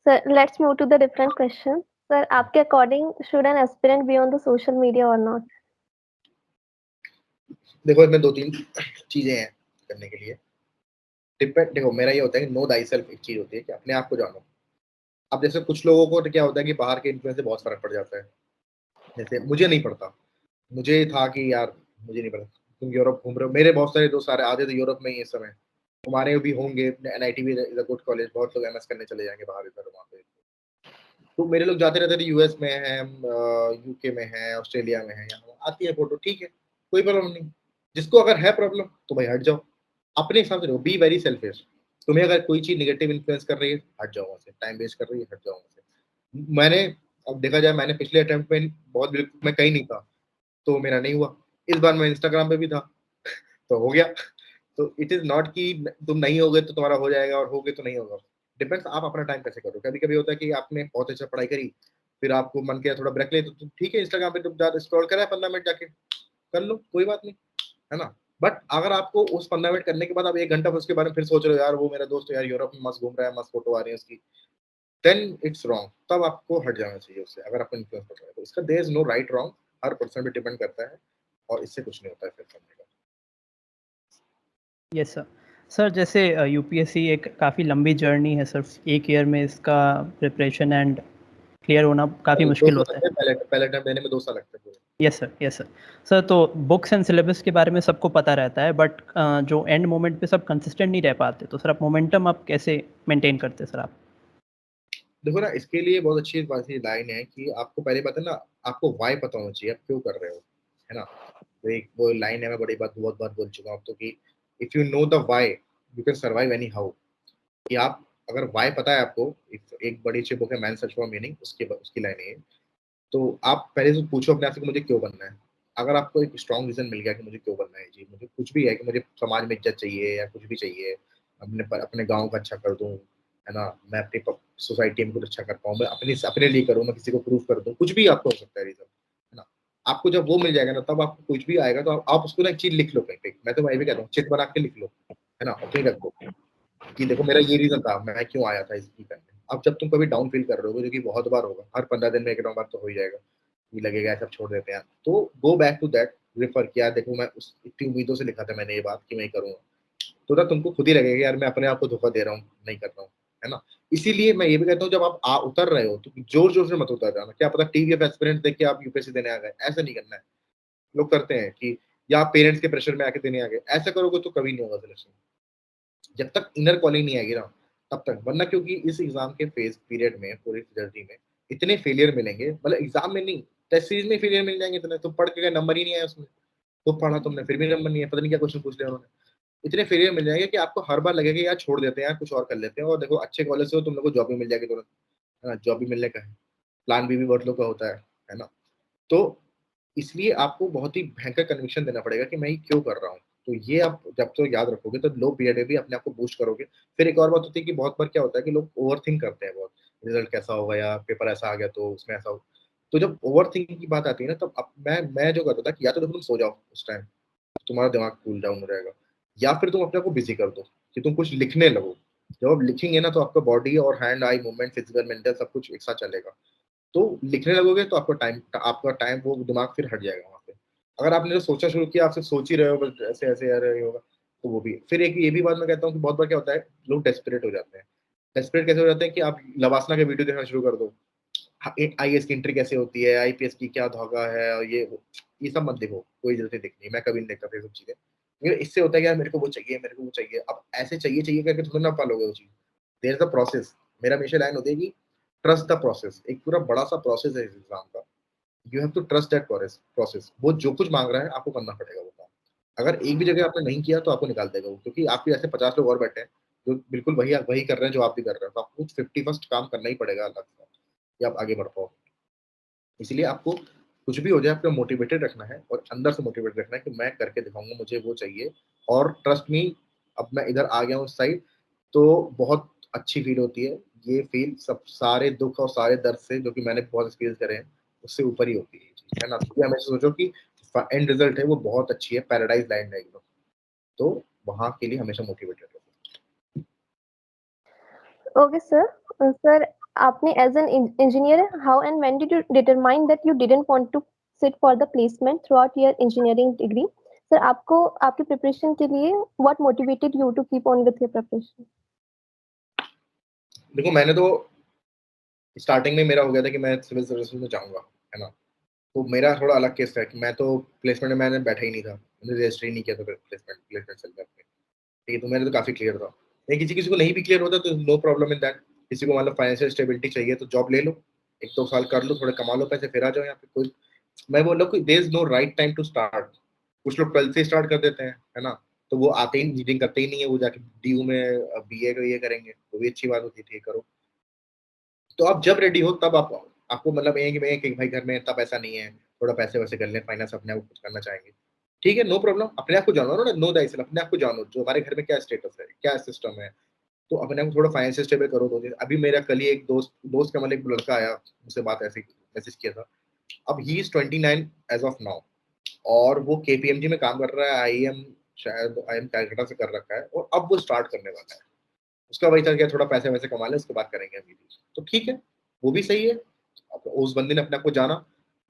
Sir, let's move to the different question. Sir, आपके according should an aspirant be on the social media or not? देखो इसमें 2-3 चीजें हैं करने के लिए। डिपेंड, देखो मेरा ये होता है कि नो दाई सेल्फ एक चीज होती है कि अपने आप को जानो। अब जैसे कुछ लोगों को क्या होता है कि बाहर के इन्फ्लुएंस से बहुत फर्क पड़ जाता है। जैसे मुझे नहीं पड़ता, मुझे था कि यार मुझे नहीं पता, तुम यूरोप घूम रहे हो, मेरे बहुत सारे दोस्त सारे आधे तो यूरोप में ही इस समय, हमारे भी होंगे, एनआईटी भी इज अ गुड कॉलेज, बहुत लोग एमएस करने चले जाएंगे बाहर इधर वहाँ पे। तो मेरे लोग जाते रहते थे, यूएस में हैं, यूके में हैं, ऑस्ट्रेलिया में हैं, यहाँ आती है फोटो, ठीक है कोई प्रॉब्लम नहीं। जिसको अगर है प्रॉब्लम तो भाई हट जाओ, अपने हिसाब से रहो, बी वेरी सेल्फिश। तुम्हें अगर कोई चीज नेगेटिव इन्फ्लुएंस कर रही है हट जाओ वहाँ से, टाइम वेस्ट कर रही है हट जाओ वहाँ से। मैंने, अब देखा जाए, मैंने पिछले अटेम्प्ट में बहुत, मैं कहीं नहीं था तो मेरा नहीं हुआ, इस बार मैं इंस्टाग्राम पे भी था तो हो गया। तो इट इज नॉट कि तुम नहीं होगे तो तुम्हारा हो जाएगा और होगे तो नहीं होगा, डिपेंड्स आप अपना टाइम कैसे करो। कभी कभी होता है कि आपने बहुत अच्छा पढ़ाई करी, फिर आपको मन किया थोड़ा ब्रेक ले, तो ठीक है इंस्टाग्राम पे तुम ज्यादा स्क्रॉल करा 15 मिनट जाके कर लो, कोई बात नहीं, है ना। बट अगर आपको उस 15 मिनट करने के बाद आप 1 घंटा उसके बारे में फिर सोच रहे हो, यार वो मेरा दोस्त यार यूरोप में मस्त घूम रहा है, मस्त फोटो आ रही है उसकी, देन इट्स रॉन्ग, तब आपको हट जाना चाहिए उससे। अगर आपको इन्फ्लुएंस कर रहा है तो इसका there is no right wrong, हर पर्सन पे डिपेंड करता है और इससे कुछ नहीं होता है फिर करने का। Yes sir. सर जैसे यूपीएससी एक काफ़ी लंबी जर्नी है सर, 1 ईयर में इसका प्रिपरेशन एंड क्लियर होना काफ़ी मुश्किल होता है। पहले अटेम्प्ट देने में 2 साल लगते हैं पूरे। Yes sir, yes sir. Sir तो बुक्स एंड सिलेबस के बारे में सबको पता रहता है, बट जो एंड मोमेंट पे सब कंसिस्टेंट नहीं रह पाते, तो सर आप मोमेंटम आप कैसे मेंटेन करते हैं सर आप? देखो ना, इसके लिए बहुत अच्छी बात ये लाइन है कि आपको पहले पता है ना, आपको वाई पता होना चाहिए आप क्यों कर रहे हो, है ना। तो एक वो लाइन है, मैं बड़ी बात बहुत बार बोल चुका हूँ तो, कि if you know the why you can survive any how. कि आप अगर वाई पता है आपको, एक बड़ी अच्छी बुक है मैन सर्च फॉर मीनिंग, उसकी लाइन है, तो आप पहले से पूछो अपने आप से कि मुझे क्यों बनना है। अगर आपको एक स्ट्रॉन्ग रीजन मिल गया कि मुझे क्यों बनना है जी, मुझे कुछ भी है कि मुझे समाज में इज्जत चाहिए या कुछ भी चाहिए, अपने गांव का अच्छा कर दूं, है ना, मैं अपनी सोसाइटी में कुछ अच्छा कर पाऊँ, मैं अपने लिए करूँ, मैं किसी को प्रूव कर दूं, कुछ भी आपको हो सकता है रीजन, है ना। आपको जब वो मिल जाएगा ना, तब आपको कुछ भी आएगा तो आप उसको ना एक चीज लिख लो कहीं पे, मैं तो मैं भी कहता हूँ चिट बना के लिख लो, है ना, और कहीं रख दो कि देखो मेरा ये रीजन था, मैं क्यों आया था इसकी करने। अब जब तुम कभी डाउन फील कर रहे हो, जो कि बहुत बार होगा, हर 15 दिन में 1 बार तो हो ही जाएगा, ये लगेगा सब छोड़ देते हैं, तो go back to that, refer किया, देखो मैं उस इतनी उम्मीदों से लिखा था मैंने ये बात कि मैं करूंगा, तो ना तुमको खुद ही लगेगा यार मैं अपने आप को धोखा दे रहा हूँ, नहीं कर रहा हूँ, है ना। इसीलिए मैं ये भी कहता हूँ जब आप उतर रहे हो तो जोर जोर से मत उतर जाना, क्या पता टीवीएफ एस्पिरेंट देख के आप यूपीएससी देने आ गए, ऐसा नहीं करना है। लोग करते हैं कि या पेरेंट्स के प्रेशर में आके देने आ गए, ऐसा करोगे तो कभी नहीं होगा सिलेक्शन, जब तक इनर कॉलिंग नहीं आएगी ना तब तक। वरना क्योंकि इस एग्जाम के फेज पीरियड में, पूरी जर्नी में इतने फेलियर मिलेंगे, मतलब एग्जाम में नहीं, टेस्ट सीरीज में फेलियर मिल जाएंगे इतने, तुम पढ़ के नंबर ही नहीं आया उसमें, तो पढ़ा तुमने फिर भी नंबर नहीं है, पता नहीं क्या क्वेश्चन पूछ लिया उन्होंने, इतने फेलियर मिल जाएंगे कि आपको हर बार लगेगा यार छोड़ देते हैं यार, कुछ और कर लेते हैं, और देखो अच्छे कॉलेज से हो तुम लोग को जॉब भी मिल जाएगी तुरंत, है ना, जॉब भी मिलने का है, प्लान भी बहुत लोग का होता है ना। तो इसलिए आपको बहुत ही भयंकर कन्विक्शन देना पड़ेगा कि मैं ये क्यों कर रहा हूँ। तो ये आप जब तो याद रखोगे तो लो पीरियड में भी अपने आप को बूस्ट करोगे। फिर एक और बात होती है कि बहुत बार क्या होता है कि लोग ओवर थिंक करते हैं बहुत, रिजल्ट कैसा होगा या पेपर ऐसा आ गया तो उसमें ऐसा हो। तो जब ओवर थिंकिंग की बात आती है ना, तब मैं जो करता था कि या तो तुम सो जाओ उस टाइम, तुम्हारा दिमाग कूल डाउन हो जाएगा, या फिर तुम अपने आप को बिजी कर दो कि तुम कुछ लिखने लगो। जब आप लिखेंगे ना तो आपका बॉडी और hand eye movement, physical mental सब कुछ एक साथ चलेगा। तो लिखने लगोगे तो आपका टाइम वो दिमाग फिर हट जाएगा वहाँ पे। अगर आपने जो सोचा शुरू किया, आप सिर्फ सोच ही रहे हो बस ऐसे ऐसे यार ये होगा, तो वो भी फिर एक ये भी बात मैं कहता हूँ कि बहुत बार क्या होता है, लोग डेस्परेट हो जाते हैं। डेस्परेट कैसे हो जाते हैं कि आप लवासना के वीडियो देखना शुरू कर दो, आईएएस की एंट्री कैसे होती है, आईपीएस की क्या धागा है, और ये सब मत देखो, कोई जरूरत नहीं देखनी, मैं कभी नहीं देखता ये सब चीजें। लेकिन इससे होता है कि यार मेरे को वो चाहिए, मेरे को वो चाहिए, अब ऐसे चाहिए चाहिए करके थोड़ा ना पालोगे वो चीज। देयर इज अ प्रोसेस, मेरा हमेशा लाइन होती है कि ट्रस्ट द प्रोसेस। एक पूरा बड़ा सा प्रोसेस है इस एग्जाम का, you have to trust that process. वो जो कुछ मांग रहा है आपको करना पड़ेगा वो काम। अगर एक भी जगह आपने नहीं किया तो आपको निकाल देगा वो, क्योंकि आपके ऐसे 50 लोग और बैठे हैं जो बिल्कुल वही वही कर रहे हैं जो आप भी कर रहे हैं, तो आपको 51st काम करना ही पड़ेगा अलग से कि आप आगे बढ़ पाओ। इसलिए आपको कुछ भी हो जाए आपको मोटिवेटेड रखना है और अंदर से मोटिवेटेड रखना है कि मैं करके दिखाऊंगा, मुझे वो चाहिए। और ट्रस्ट मी, अब मैं इधर आ गया हूँ इस साइड, तो बहुत अच्छी फील होती है। ये फील सब सारे दुख और सारे दर्द से जो कि मैंने बहुत एक्सपीरियंस करे हैं उससे ऊपर ही होती है ये चीज, है ना। तो हमेशा सोचो कि एंड रिजल्ट है वो बहुत अच्छी है, पैराडाइज लैंड है एकदम, तो वहां के लिए हमेशा मोटिवेटेड रहो। Okay, sir. Sir, आपने as an engineer, how and when did you determine that you didn't want to sit for the placement throughout your engineering degree? Sir, आपको आपकी प्रिपरेशन के लिए what motivated you to keep on with your preparation? देखो, मैंने तो starting में मेरा हो गया था कि मैं सिविल सर्विसेज में जाऊंगा, है ना। तो मेरा थोड़ा अलग केस था कि मैं तो प्लेसमेंट में मैंने बैठा ही नहीं था, मैंने रजिस्टर ही नहीं किया था प्लेसमेंट सेल में। ठीक है, तो मेरे तो काफी क्लियर था। नहीं, किसी किसी को नहीं भी क्लियर होता तो नो प्रॉब्लम इन दैट। किसी को मतलब फाइनेंशियल स्टेबिलिटी चाहिए तो जॉब ले लो, 1-2 साल कर लो, थोड़े कमा लो पैसे, फिर आ जाओ यहाँ पे। कोई, मैं बोल रहा हूँ, there is no right time to start. कुछ लोग 12th से स्टार्ट कर देते हैं, है ना। तो वो आते ही इंजीनियरिंग करते ही नहीं है, वो जाके डीयू में बीए का ये करेंगे, वो भी अच्छी बात होती है, करो। तो आप जब रेडी हो तब आपको मतलब ये है कि मैं कि भाई घर में इतना पैसा नहीं है, थोड़ा पैसे वैसे कर लें, फाइनेंस अपने आप कुछ करना चाहेंगे, ठीक है, नो प्रॉब्लम। अपने आप को जानो ना, नो दाइसेल्फ, अपने आप को जानो, जो हमारे घर में क्या स्टेटस है, क्या सिस्टम है। तो अपने आप को थोड़ा फाइनेंशियल स्टेबल करो 2 दिन। अभी मेरा कल ही एक दोस्त का मतलब एक लड़का आया, मुझसे बात ऐसे मैसेज किया था। अब he is 29 as of now, और वो केपीएमजी में काम कर रहा है, आईएम, शायद आईएम कैलकाटा से कर रखा है, और अब वो स्टार्ट करने वाला है। उसका वही था कि थोड़ा पैसे वैसे कमा ले, उसके बाद करेंगे अभी भी। तो ठीक है, वो भी सही है। अब उस बंदे ने अपने आप को जाना,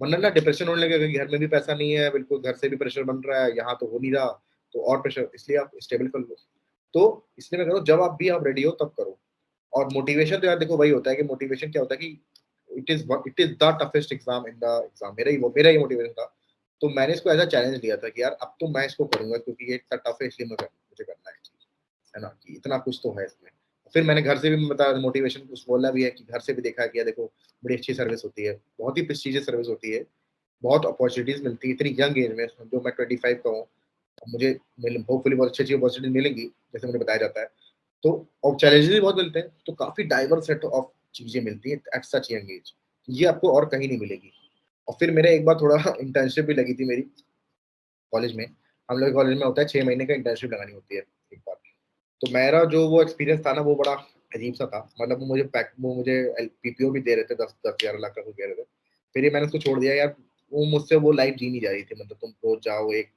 वरना ना डिप्रेशन होने लगेगा कि घर में भी पैसा नहीं है, बिल्कुल घर से भी प्रेशर बन रहा है, यहाँ तो हो नहीं रहा, तो और प्रेशर। इसलिए आप स्टेबल कर लो। तो इसलिए मैं कह रहा हूँ, जब आप भी आप रेडी हो तब करो। और मोटिवेशन तो यार देखो वही होता है कि मोटिवेशन क्या होता है कि it is the toughest exam in the exam. मेरा ही मोटिवेशन था। तो मैंने इसको एज अ चैलेंज लिया था कि यार अब तो मैं इसको करूंगा, क्योंकि ये इतना टफ है, इसलिए मुझे करना है ना, कि इतना कुछ तो है इसमें। फिर मैंने घर से भी बता मोटिवेशन कुछ बोला भी है, कि घर से भी देखा है कि देखो बड़ी अच्छी सर्विस होती है, बहुत ही प्रेस्टीजियस सर्विस होती है, बहुत अपॉर्चुनिटीज मिलती है इतनी यंग एज में, जो मैं 25 का हूँ। मुझे होपफुली बहुत अच्छी अच्छी अपॉर्चुनिटी मिलेंगी, जैसे मुझे बताया जाता है। तो और चैलेंजेस भी बहुत मिलते हैं, तो काफी डाइवर्स सेट ऑफ चीजें मिलती हैं एट सच यंग एज। ये आपको और कहीं नहीं मिलेगी। और फिर मेरे एक बार थोड़ा इंटर्नशिप भी लगी थी मेरी कॉलेज में। हम लोग कॉलेज में होता है 6 महीने का इंटर्नशिप लगानी होती है एक बार। तो मेरा जो वो एक्सपीरियंस था ना, वो बड़ा अजीब सा था। मतलब वो मुझे पीपीओ भी दे रहे थे, 10-11 लाख का कुछ दे रहे थे। फिर ये मैंने उसको छोड़ दिया यार। वो मुझसे वो लाइफ जी नहीं जा रही थी। मतलब तुम रोज जाओ एक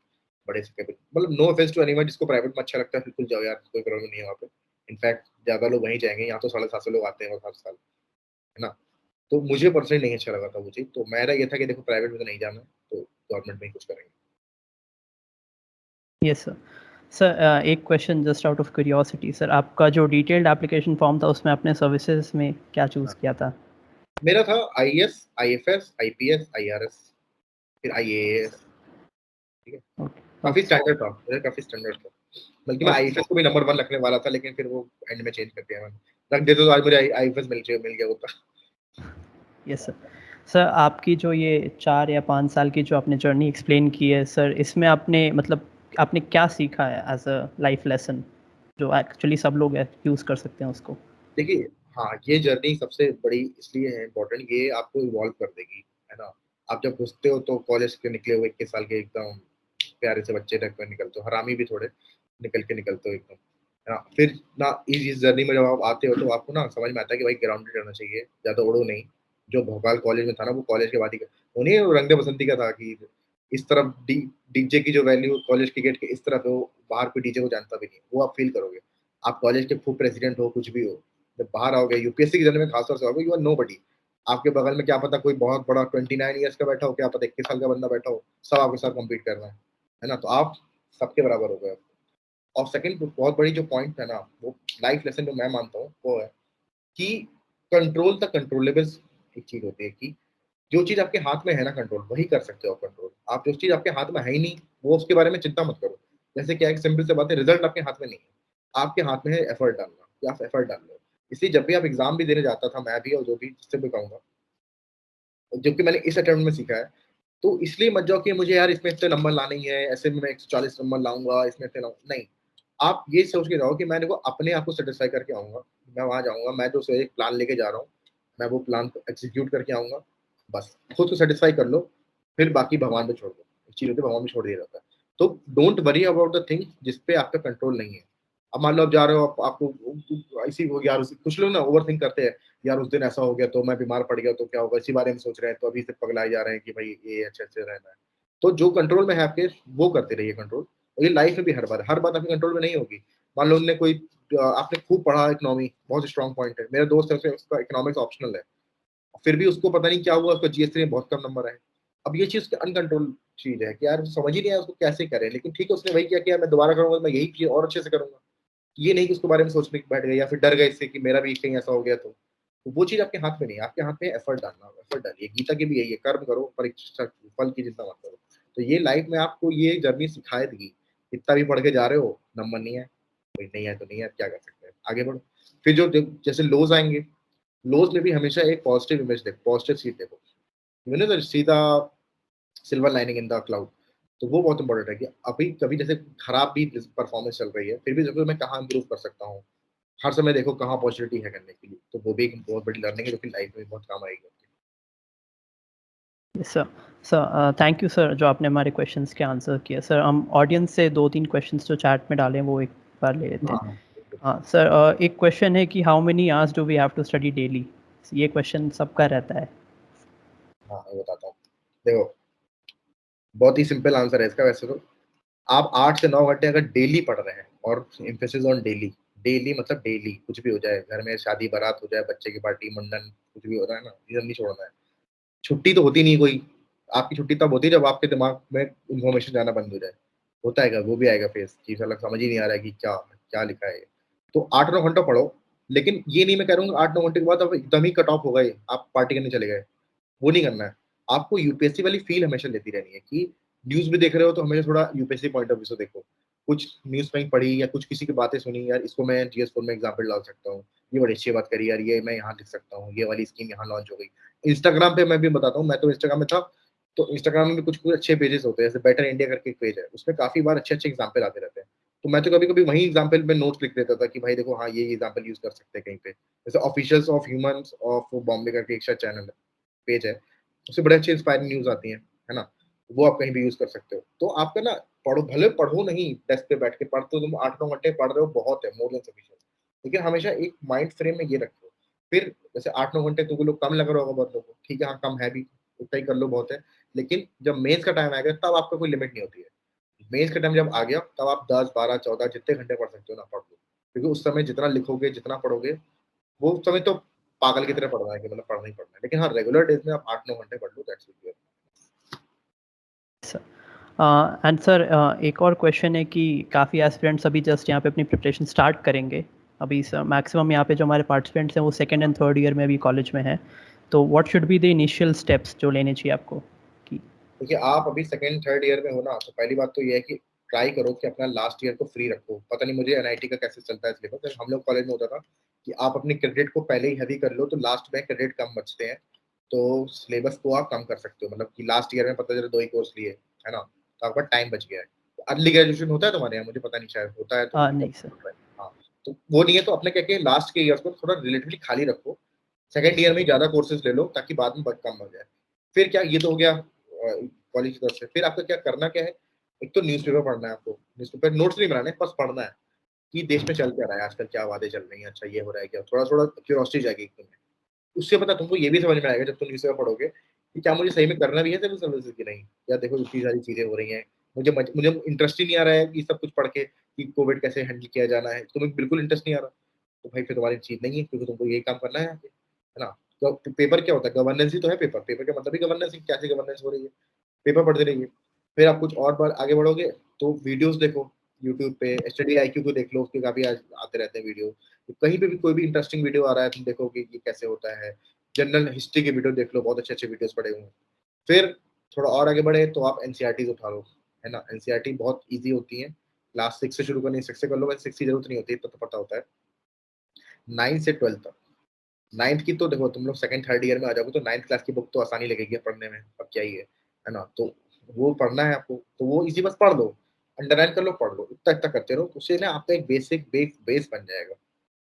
बड़े से कैबिन, मतलब नो ऑफेंस टू एनीवन जिसको प्राइवेट में अच्छा लगता है, बिल्कुल जाओ यार, कोई प्रॉब्लम नहीं है वहाँ पे। इनफैक्ट ज्यादा लोग वहीं जाएंगे, यहाँ तो 750 लोग आते हैं हर साल, है ना। तो मुझे पर्सनली नहीं अच्छा लगा था वो चीज। तो मेरा ये था कि देखो प्राइवेट में तो नहीं जाना, तो गवर्नमेंट में ही कुछ करेंगे। Yes sir. सर एक question just out of curiosity sir, आपका जो डिटेल्ड एप्लीकेशन फॉर्म था उसमें आपने सर्विसेज में क्या चूज़ किया था? मेरा था आईएएस, आईएफएस, आईपीएस, आईआरएस, फिर आईएएस। ठीक है, ओके, काफी ओके, स्टैंडर्ड था, मेरा काफी स्टैंडर्ड था। बल्कि मैं ओके। आईएफएस को भी नंबर 1 रखने वाला था, लेकिन फिर वो एंड में चेंज कर दिया मैंने। रख देते तो आज मुझे आईएफएस मिल गया होता। Yes sir. सर आपकी जो ये 4 या 5 साल की जो आपने जर्नी एक्सप्लेन की है सर, इसमें आपने मतलब आपने क्या सीखा है एज़ अ लाइफ लेसन, जो एक्चुअली सब लोग यूज़ कर सकते हैं उसको? देखिए, हाँ, ये जर्नी सबसे बड़ी इसलिए है इम्पोर्टेंट, ये आपको इवॉल्व कर देगी, है ना। आप जब घुसते हो तो कॉलेज के निकले हुए 21 साल के एकदम प्यारे से बच्चे टाइप में निकलते हो, हरामी भी थोड़े निकल के निकलते हो एकदम, है ना। फिर ना इस जर्नी में जब आप आते हो तो आपको ना समझ में आता है कि भाई ग्राउंडेड रहना चाहिए, ज़्यादा उड़ो नहीं। जो भोपाल कॉलेज में था ना, वो कॉलेज के बाद ही उन्हें रंग दे बसंती का था कि इस तरफ डीजे की जो वैल्यू कॉलेज के गेट के इस तरफ है, वो बाहर कोई डीजे को जानता भी नहीं, वो आप फील करोगे। आप कॉलेज के खूब प्रेसिडेंट हो, कुछ भी हो, जब बाहर आओगे यूपीएससी की जर्नी में खासतौर से आओगे, यू आर नोबडी। आपके बगल में क्या पता कोई बहुत बड़ा 29 ईयर्स का बैठा हो, क्या पता 21 साल का बंदा बैठा हो, सब आपके साथ कम्पीट कर रहे हैं, है ना। तो आप सबके बराबर हो गए। और सेकंड बहुत बड़ी जो पॉइंट है ना, वो लाइफ लेसन जो मैं मानता हूँ वो है कि कंट्रोल द कंट्रोलेबल। एक चीज होती है कि जो चीज आपके हाथ में है ना कंट्रोल, वही कर सकते हो आप कंट्रोल। आप जो चीज आपके हाथ में है ही नहीं, वो उसके बारे में चिंता मत करो। जैसे क्या, एक सिंपल से बात है, रिजल्ट आपके हाथ में नहीं है, आपके हाथ में है एफर्ट डालना, कि आप एफर्ट डाल लो। इसलिए जब भी आप एग्जाम भी देने जाता था, मैं भी और जो भी जिससे भी कहूंगा, जबकि मैंने इस अटेम्प्ट में सीखा है, तो इसलिए मत जाओ कि मुझे यार इसमें इतने नंबर लाने ही है, ऐसे में मैं 140 नंबर लाऊंगा, इसमें इतने नहीं। आप ये सोच के जाओ कि मैं देखो अपने आप को सेटिस्फाई करके आऊंगा। मैं वहां जाऊंगा, मैं जो एक प्लान लेके जा रहा हूँ, मैं वो प्लान को एग्जीक्यूट करके आऊंगा। बस खुद को सेटिस्फाई कर लो, फिर बाकी भगवान पे छोड़ दो। एक चीज होती है, भगवान पे छोड़ दिया जाता है। तो don't worry about the thing जिसपे आपका कंट्रोल नहीं है। अब मान लो आप जा रहे हो, आपको ऐसी हो यार, कुछ लोग ना ओवर थिंक करते हैं, यार उस दिन ऐसा हो गया तो मैं बीमार पड़ गया तो क्या होगा, इसी बारे में सोच रहे हैं, तो अभी से पगलाए जा रहे हैं कि भाई ये अच्छे अच्छे रहना है। तो जो कंट्रोल में है आपके, वो करते रहिए कंट्रोल। और ये लाइफ में भी हर बार आपके कंट्रोल में नहीं होगी। मान लो उनने कोई आपने खूब पढ़ा इकोनॉमी, बहुत स्ट्रॉन्ग पॉइंट है, मेरा दोस्त है उसका इकोनॉमिक्स ऑप्शनल है, फिर भी उसको पता नहीं क्या हुआ, उसका जीएस में बहुत कम नंबर आए। अब ये चीज अनकंट्रोल चीज है कि यार समझ ही नहीं आया उसको कैसे करें, लेकिन ठीक है उसने वही किया कि यार मैं दोबारा करूंगा, मैं यही चीज और अच्छे से करूंगा। ये नहीं कि उसके बारे में सोचने के बैठ गए या फिर डर गए इससे कि मेरा भी कहीं ऐसा हो गया तो वो चीज आपके हाथ में नहीं है, आपके हाथ में एफर्ट डालना, एफर्ट डालिए। गीता की भी यही है, कर्म करो परीक्षा फल की चिंता मत करो। तो ये लाइफ में आपको ये जर्नी सिखाए देगी, इतना भी पढ़ के जा रहे हो नंबर नहीं है, कोई नहीं है तो नहीं है, क्या कर सकते हैं, आगे बढ़ो। फिर जो जैसे लोज आएंगे, लोज में भी हमेशा एक पॉजिटिव इमेज देखो, पॉजिटिव सीट देखो, सीधा silver lining in the cloud. तो वो बहुत इंपॉर्टेंट है कि अभी कभी जैसे खराब भी परफॉर्मेंस चल रही है, फिर भी देखो मैं कहाँ इंप्रूव कर सकता हूँ, हर समय देखो कहाँ अपॉर्चुनिटी है करने के लिए। तो वो भी एक बहुत बड़ी लर्निंग है जो कि लाइफ में बहुत काम आएगी। Yes sir. Sir thank you sir जो आपने हमारे क्वेश्चंस के आंसर किए। सर हम ऑडियंस से 2-3 क्वेश्चंस जो चैट में डाले वो एक बार ले लेते हैं। हाँ सर, एक क्वेश्चन है कि how many hours do we have to study daily? ये क्वेश्चन सबका रहता है। हाँ मैं बताता हूँ, देखो बहुत ही सिंपल आंसर है इसका वैसे तो। आप 8 से 9 घंटे अगर डेली पढ़ रहे हैं, और एम्फेसिस ऑन डेली, डेली मतलब डेली, कुछ भी हो जाए, घर में शादी बारात हो जाए, बच्चे की पार्टी मुंडन कुछ भी हो रहा है ना, ये नहीं छोड़ना है। छुट्टी तो होती नहीं कोई, आपकी छुट्टी तब होती है जब आपके दिमाग में इन्फॉर्मेशन जाना बंद हो जाए। होता है, वो भी आएगा फेस कि साला समझ ही नहीं आ रहा है कि क्या क्या लिखा है। तो 8-9 घंटा पढ़ो, लेकिन ये नहीं मैं कह रहा हूँ 8-9 घंटे के बाद अब एकदम ही कट ऑफ हो गए, आप पार्टी करने चले गए, वो नहीं करना है। आपको यूपीएससी वाली फील हमेशा लेती रहनी है कि न्यूज़ भी देख रहे हो तो हमेशा थोड़ा यूपीएससी पॉइंट ऑफ व्यू से देखो। कुछ न्यूज़ कहीं पढ़ी या कुछ किसी की बातें सुनी, यार इसको मैं जीएस4 में एग्जाम्पल डाल सकता हूँ, ये बड़ी अच्छी बात करी यार, ये मैं यहाँ लिख सकता हूँ, ये वाली स्कीम यहाँ लॉन्च हो गई। इंस्टाग्राम पे मैं भी बताता हूँ, मैं तो इंस्टाग्राम में था, तो इंस्टाग्राम में भी कुछ कुछ अच्छे पेजेस होते हैं, जैसे बेटर इंडिया करके एक पेज है, उसमें काफी बार अच्छे अच्छे एग्जाम्पल आते रहते हैं। तो मैं तो कभी कभी वही एग्जाम्पल में नोट्स लिख देता था कि भाई देखो हाँ ये एग्जाम्पल यूज कर सकते हैं कहीं पे। जैसे officials of humans of Bombay करके एक चैनल पेज है, उससे बड़े अच्छे इंस्पायरिंग न्यूज आती हैं, है ना, वो आप कहीं भी यूज कर सकते हो। तो आपका ना पढ़ो, भले पढ़ो नहीं डेस्क पे बैठ के, पढ़ते हो तुम 8-9 घंटे पढ़ रहे हो, बहुत है, मोर देन सफिशिएंट, लेकिन हमेशा एक माइंड फ्रेम में ये रखो। फिर जैसे 8-9 घंटे तो लोग कम लग रहा होगा बहुत लोगों को, ठीक है हाँ कम है भी, उतना ही कर लो बहुत है, लेकिन जब मेंस का टाइम आएगा तब आपका कोई लिमिट नहीं होती है। मेंस का टाइम जब आ गया तब आप 10-12-14 जितने घंटे पढ़ सकते हो ना पढ़ लो, क्योंकि उस समय जितना लिखोगे जितना पढ़ोगे, वो समय तो पागल की तरह पढ़ना है कि मतलब पढ़ना ही पढ़ना है, लेकिन हाँ रेगुलर डेज में आप 8-9 घंटे पढ़ लो, दैट्स इट। एंड सर एक और क्वेश्चन है कि काफ़ी एस्पिरेंट्स अभी जस्ट यहाँ पे अपनी प्रिपरेशन स्टार्ट करेंगे। अभी मैक्सिमम यहाँ पे जो हमारे पार्टिसिपेंट्स हैं वो 2nd एंड 3rd ईयर में अभी कॉलेज में हैं, तो what should be the initial steps जो लेने चाहिए आपको? कि देखिए आप अभी 2nd-3rd ईयर में हो ना, तो पहली बात तो ये है कि ट्राई करो कि अपना लास्ट ईयर को फ्री रखो। पता नहीं मुझे एनआईटी का कैसे चलता है सिलेबस, हम लोग कॉलेज में होता था कि आप अपने क्रेडिट को पहले ही हेवी कर लो, तो लास्ट में क्रेडिट कम बचते हैं, तो सिलेबस को आप कम कर सकते हो। मतलब कि लास्ट ईयर में पता चले 2 ही कोर्स लिए, है ना, तो आपका टाइम बच गया है। तो अर्ली ग्रेजुएशन होता है तुम्हारे यहाँ, मुझे पता नहीं, शायद होता है तो नहीं सर। हाँ, तो वो नहीं है तो अपने क्या लास्ट के ईयर्स को थोड़ा रिलेटिवली खाली रखो, 2nd ईयर में ज्यादा कोर्सेज ले लो ताकि बाद में कम हो जाए। फिर क्या, ये तो हो गया कॉलेज की तरफ से। फिर आपको क्या करना क्या है, एक तो न्यूज़पेपर पढ़ना है, आपको न्यूज़पेपर नोट्स नहीं बनाने, बस पढ़ना है कि देश में चल क्या रहा है आजकल, क्या बातें चल रही हैं, अच्छा ये हो रहा है क्या, थोड़ा थोड़ा क्यूरियोसिटी जाएगी तुम्हें। उससे पता तुमको ये भी समझ में आएगा जब तुम न्यूज़पेपर पढ़ोगे कि क्या मुझे सही में करना भी है सिविल सर्विसेज की नहीं, या देखो इतनी सारी चीजें हो रही हैं, मुझे इंटरेस्ट ही नहीं आ रहा है कि सब कुछ पढ़ के कि कोविड कैसे हैंडल किया जाना है, तुम्हें बिल्कुल इंटरेस्ट नहीं आ रहा, तो भाई फिर तुम्हारी चीज नहीं है, क्योंकि तुमको यही काम करना है यहाँ पे, है ना। तो पेपर क्या होता है, गवर्नेंस ही तो है पेपर, पेपर का मतलब ही गवर्नेंस, कैसे गवर्नेंस हो रही है, पेपर पढ़ते रहिए। फिर आप कुछ और बार आगे बढ़ोगे तो वीडियोस देखो, यूट्यूब पे स्टडी आईक्यू को देख लो, उसके काफी आते रहते हैं वीडियो, तो कहीं पे भी कोई भी इंटरेस्टिंग वीडियो आ रहा है तुम देखोगे कि कैसे होता है। जनरल हिस्ट्री के वीडियो देख लो, बहुत अच्छे अच्छे वीडियोस पड़े हुए हैं। फिर थोड़ा और आगे बढ़े तो आप एनसीईआरटी उठा लो, है ना, एनसीईआरटी बहुत ईजी होती है, क्लास 6 से शुरू करनी, 6 से कर लो, वैसे 6 की जरूरत नहीं होती, इतना तो पता होता है। 9 से 12 तक, 9th की तो देखो तुम लोग 2nd-3rd ईयर में आ जाओगे तो 9th क्लास की बुक तो आसानी लगेगी पढ़ने में, अब क्या ही है ना, तो वो पढ़ना है आपको, तो वो इजी बस पढ़ लो, अंडरलाइन कर लो, पढ़ लो, इतना इतना करते रहो, उससे ना आपका एक बेसिक बेस बन जाएगा,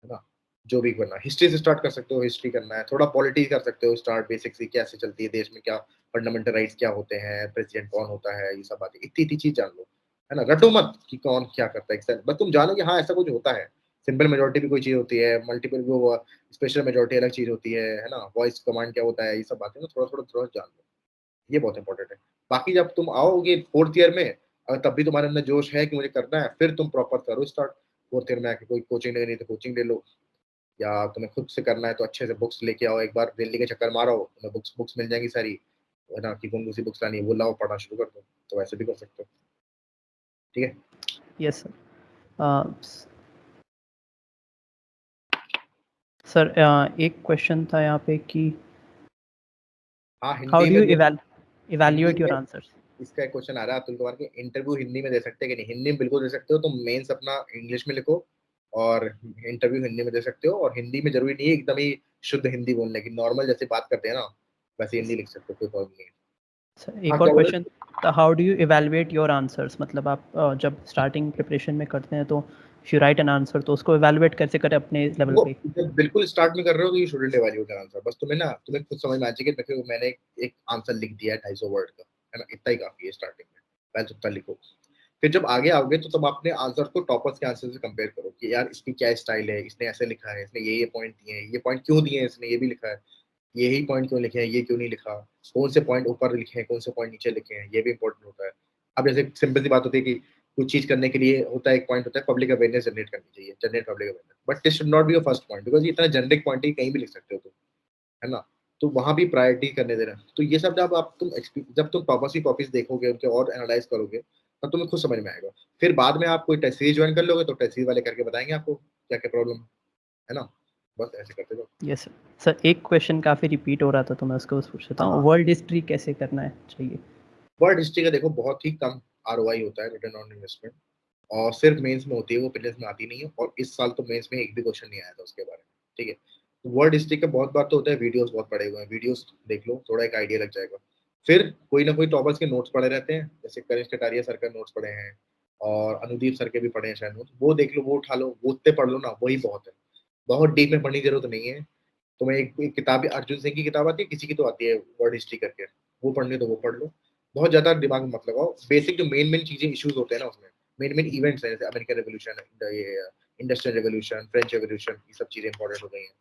है ना। जो भी करना, हिस्ट्री से स्टार्ट कर सकते हो, हिस्ट्री करना है, थोड़ा पॉलिटिक्स कर सकते हो स्टार्ट, बेसिक से कैसे चलती है देश में, क्या फंडामेंटल राइट्स क्या होते हैं, प्रेसिडेंट कौन होता है, ये सब बातें, इतनी इतनी चीज जान लो, है ना। रटो मत कि कौन क्या करता है, बस तुम जानो कि हाँ ऐसा कुछ होता है, सिंपल मेजोरिटी भी कोई चीज होती है, मल्टीपल वो स्पेशल मेजोरिटी अलग चीज होती है ना, वॉइस कमांड क्या होता है, ये सब बातें ना थोड़ा थोड़ा थोड़ा जान लो, ये बहुत इंपॉर्टेंट है। बाकी जब तुम आओगे 4th ईयर में, अगर तब भी तुम्हारे अंदर जोश है कि मुझे करना है, फिर तुम प्रॉपर करो स्टार्ट, फोर्थ ईयर में आके कोई कोचिंग नहीं तो कोचिंग ले लो, या तुम्हें खुद से करना है तो अच्छे से बुक्स लेके आओ, एक बार दिल्ली के चक्कर मारो, तुम्हें बुक्स बुक्स मिल जाएंगी सारी, है ना, कि कौन सी बुक्स लानी है वो लाओ, पढ़ना शुरू कर दो, तो वैसे भी कर सकते हो। ठीक है। Yes sir. एक क्वेश्चन था यहाँ पे कि हाँ, हाउ हिंदी डू में यू हिंदी इवैल्यूएट योर में आंसर्स? इसका एक क्वेश्चन आ रहा है अब्दुल कुमार के, इंटरव्यू हिंदी में दे सकते हैं कि नहीं? हिंदी में बिल्कुल दे सकते हो, तुम मेंस अपना इंग्लिश में लिखो और इंटरव्यू हिंदी में दे सकते हो, और हिंदी में जरूरी नहीं है एकदम ही शुद्ध हिंदी बोलने की, नॉर्मल जैसे बात करते हैं ना वैसे हिंदी लिख सकते हो, कोई प्रॉब्लम नहीं है। सर हाँ, एक और क्या बोले? क्वेश्चन था, how do you evaluate your answers? मतलब आप जब स्टार्टिंग प्रिपरेशन में करते हैं तो यू राइट एन आंसर, तो उसको इवैल्यूएट कैसे करें अपने लेवल वो पे? जब बिल्कुल स्टार्ट में कर रहे हो तो you shouldn't evaluate your answer, बस तुम्हें खुद समझ में आ चाहिए कि देखो मैंने एक आंसर लिख दिया है 250 वर्ड का, है ना, इतना ही काफी है स्टार्टिंग में, पहले तो उतना लिखो। फिर जब आगे आओगे तो तुम अपने आंसर को टॉपर्स के आंसर से कंपेयर करो कि यार इसकी क्या स्टाइल है, इसने ऐसे लिखा है, इसने ये पॉइंट दिए हैं, ये पॉइंट क्यों दिए हैं, इसने ये भी लिखा है, यही पॉइंट क्यों लिखे हैं, ये क्यों नहीं लिखा, कौन से पॉइंट ऊपर लिखे हैं, कौन से पॉइंट नीचे लिखे हैं, ये भी इंपॉर्टेंट होता है। अब जैसे सिंपल सी बात होती है कि कुछ चीज करने के लिए होता है, एक पॉइंट होता है पब्लिक अवेयरनेस जनरेट करनी चाहिए, generate public awareness, but this should not be your first point, because ये इतना जनरिक पॉइंट है, कहीं भी लिख सकते हो तुम, है ना, तो वहां भी प्रायोरिटी करने देना। तो ये सब जब तुम टॉपर्स की कॉपीज देखोगे, उनके और एनालाइज करोगे, तब तुम्हें खुद समझ में आएगा। फिर बाद में आप कोई टेस्ट सीरीज ज्वाइन कर लोगे तो टेस्ट सीरीज वाले करके बताएंगे आपको क्या क्या प्रॉब्लम है ना, बस ऐसे करते जाओ। Yes sir. एक क्वेश्चन काफ़ी रिपीट हो रहा था तो मैं उसको पूछ लेता हूँ, हाँ, वर्ल्ड हिस्ट्री कैसे करना है चाहिए? वर्ड हिस्ट्री का देखो बहुत ही कम आरओआई होता है, रिटर्न ऑन इन्वेस्टमेंट, और सिर्फ मेंस में होती है, वो प्रीलिम्स में आती नहीं है, और इस साल तो मेंस में एक भी क्वेश्चन नहीं आया था उसके बारे में। ठीक है, तो वर्ड हिस्ट्री का बहुत बार तो होता है, वीडियोस बहुत पड़े हुए हैं, वीडियोस देख लो, थोड़ा एक आइडिया लग जाएगा। फिर कोई ना कोई टॉपर्स के नोट्स पड़े रहते हैं, जैसे कनिष्क कटारिया सर का नोट्स पड़े हैं, और अनुदीप सर के भी पड़े हैं शायद नोट्स, वो देख लो, वो उठा लो, वो उतने पढ़ लो ना, वही बहुत है, बहुत डीप में पढ़ने की जरूरत नहीं है। तुम्हें एक किताब अर्जुन सिंह की किताब आती है, किसी की तो आती है वर्ड हिस्ट्री करके, वो पढ़नी तो वो पढ़ लो, बहुत ज्यादा दिमाग में मत लगाओ, बेसिक जो मेन मेन चीजें इश्यूज होते हैं ना उसमें, मेन मेन इवेंट्स हैं, जैसे अमेरिकन रेवोल्यूशन, ये इंडस्ट्रियल रेवोल्यूशन, फ्रेंच रेवोल्यूशन, ये सब चीजें इंपॉर्टेंट हो गई हैं,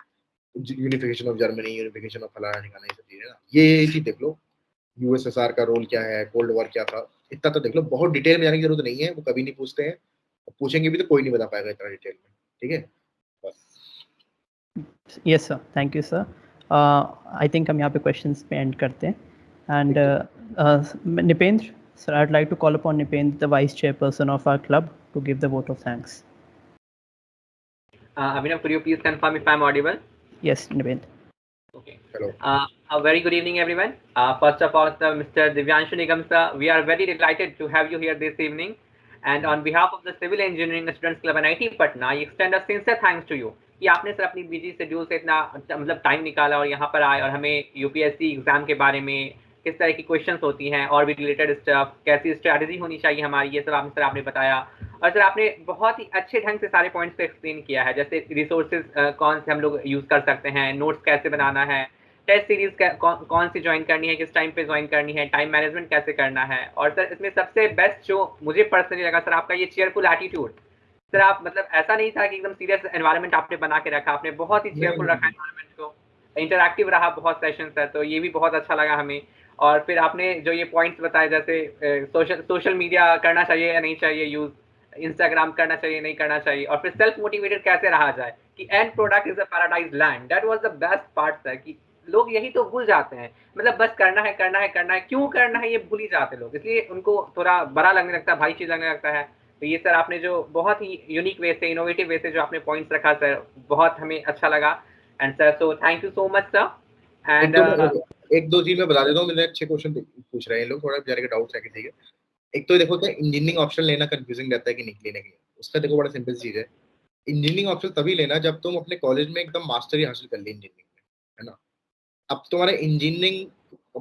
unification of Germany, unification of फलाना ठिकाना, ये सब चीजें ना, ये चीज देख लो, यूएसएसआर का रोल क्या है, कोल्ड वॉर क्या था, इतना तो देख लो, बहुत डिटेल में जाने की जरूरत नहीं है, वो कभी नहीं पूछते हैं, पूछेंगे भी तो कोई नहीं बता पाएगा इतना डिटेल में। ठीक है, बस। Yes sir, thank you sir. I think हम यहाँ पे क्वेश्चंस पे एंड करते हैं। And Nipendra sir, I would like to call upon Nipendra, the vice chairperson of our club, to give the vote of thanks. Abhinav, could you please confirm if I'm audible? Yes, Nipendra. Okay. Hello. A very good evening, everyone. First of all, sir, Mr. Divyanshu Nigam, sir, we are very delighted to have you here this evening. And on behalf of the Civil Engineering Students Club NIT Patna, I extend a sincere thanks to you कि आपने sir अपनी busy schedule से इतना मतलब time निकाला और यहाँ पर आए और हमें यूपीएससी एग्जाम के बारे में, किस तरह की क्वेश्चंस होती हैं और भी रिलेटेड स्टफ, कैसी स्ट्रैटेजी होनी चाहिए हमारी, ये सब आपने बताया। और सर आपने बहुत ही अच्छे ढंग से सारे पॉइंट्स को एक्सप्लेन किया है, जैसे रिसोर्सेज कौन से हम लोग यूज़ कर सकते हैं, नोट्स कैसे बनाना है, टेस्ट सीरीज कौन सी ज्वाइन करनी है, किस टाइम पे ज्वाइन करनी है, टाइम मैनेजमेंट कैसे करना है। और सर इसमें सबसे बेस्ट जो मुझे पर्सनली लगा सर, आपका ये चेयरफुल एटीट्यूड। सर आप मतलब ऐसा नहीं था कि एकदम सीरियस एनवायरनमेंट आपने बना के रखा, आपने बहुत ही चेयरफुल रखा एनवायरनमेंट को, इंटरैक्टिव रहा बहुत सेशन सर, तो ये भी बहुत अच्छा लगा हमें। और फिर आपने जो ये पॉइंट्स बताए, जैसे सोशल मीडिया करना चाहिए या नहीं चाहिए यूज, इंस्टाग्राम करना चाहिए नहीं करना चाहिए, और फिर सेल्फ मोटिवेटेड कैसे रहा जाए, कि and product is a paradise land, that was the best part sir. कि लोग यही तो भूल जाते हैं, मतलब बस करना है करना है करना है, क्यों करना है ये भूल ही जाते लोग, इसलिए उनको थोड़ा बड़ा लगने लगता है, भाई चीज लगने लगता है। तो ये सर आपने जो बहुत ही यूनिक वे से, इनोवेटिव वे से जो आपने पॉइंट्स रखा सर, बहुत हमें अच्छा लगा। And sir so thank you so much sir. And एक दो चीज मैं बता देता हूँ, मेरे अच्छे क्वेश्चन पूछ रहे हैं लोग, थोड़ा बेचारे के डाउट्स है किसी के। एक तो देखो क्या, इंजीनियरिंग ऑप्शन लेना कंफ्यूजिंग रहता है कि नहीं लेने के लिए, उसका देखो बड़ा सिंपल चीज है, इंजीनियरिंग ऑप्शन तभी लेना जब तुम अपने कॉलेज में एकदम मास्टरी हासिल कर ली इंजीनियरिंग में, है ना। अब तुम्हारा इंजीनियरिंग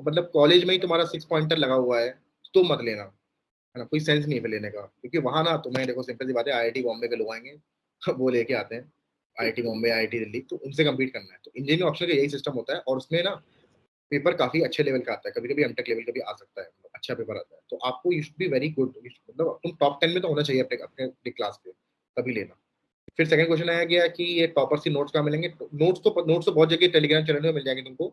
मतलब कॉलेज में ही तुम्हारा 6 पॉइंटर लगा हुआ है, तो मत लेना, है ना, कोई सेंस नहीं है लेने का, क्योंकि वहां ना तुम्हें देखो सिंपल सी बात है, आईआईटी बॉम्बे के लोग आएंगे वो लेके आते हैं, आईआईटी बॉम्बे, आईआईटी दिल्ली, तो उनसे कम्पीट करना है। तो इंजीनियरिंग ऑप्शन का यही सिस्टम होता है, और उसमें ना पेपर काफी अच्छे लेवल का आता है, कभी कभी एमटेक लेवल का भी आ सकता है, मतलब अच्छा पेपर आता है, तो आपको you should be very good, मतलब तुम टॉप 10 में तो होना चाहिए अपने अपने क्लास पे, तभी लेना। फिर सेकंड क्वेश्चन आया गया कि ये टॉपर्स की नोट्स कहाँ मिलेंगे। नोट्स तो बहुत जगह टेलीग्राम चैनल में मिल जाएंगे तुमको,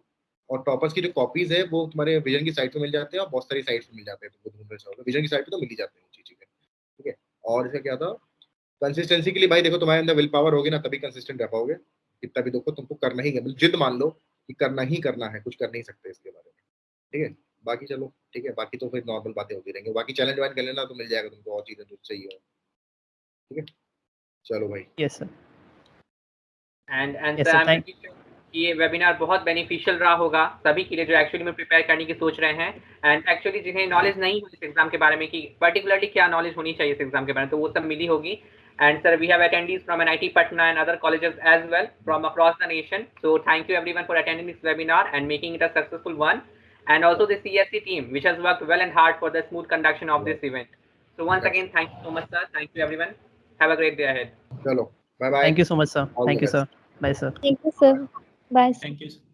और टॉपर्स की जो कॉपीज है वो तुम्हारे विजन की साइट पे मिल जाते हैं, और बहुत सारी साइट्स पे मिल जाते हैं, तुमको ढूंढने चाहोगे विजन की साइट पे तो मिल ही जाते हैं चीजें। ठीक है, और इसका क्या था, कंसिस्टेंसी के लिए भाई देखो, तुम्हारे अंदर विल पावर होगी ना तभी कंसिस्टेंट रह पाओगे। कितना भी देखो तुमको करना ही है, मतलब जिद मान लो कि करना ही करना है, कुछ कर नहीं सकते इसके बारे में, ठीक है। बाकी चलो ठीक है, बाकी तो फिर नॉर्मल बातें होती रहेंगी, बाकी चैलेंज वाइन कर लेना तो मिल जाएगा तुमको और चीजें जो चाहिए हो, ठीक है। चलो भाई। Yes sir. And Yes, sir, thank- कि ये वेबिनार बहुत बेनिफिशियल रहा होगा सभी के लिए जो एक्चुअली में प्रिपेयर करने की सोच रहे हैं, एंड एक्चुअली जिन्हें नॉलेज नहीं हो इस एग्जाम के बारे में कि पर्टिकुलरली क्या नॉलेज होनी चाहिए इस एग्जाम के बारे में, तो वो सब मिली होगी। And sir, we have attendees from NIT Patna and other colleges as well from across the nation. So thank you everyone for attending this webinar and making it a successful one. And also the CSC team, which has worked well and hard for the smooth conduction of this event. So once again, thank you so much, sir. Thank you everyone. Have a great day ahead. चलो, bye bye. Thank you so much, sir. All the Thank you, best. sir. Bye, sir. Thank you, sir. Bye. Thank you.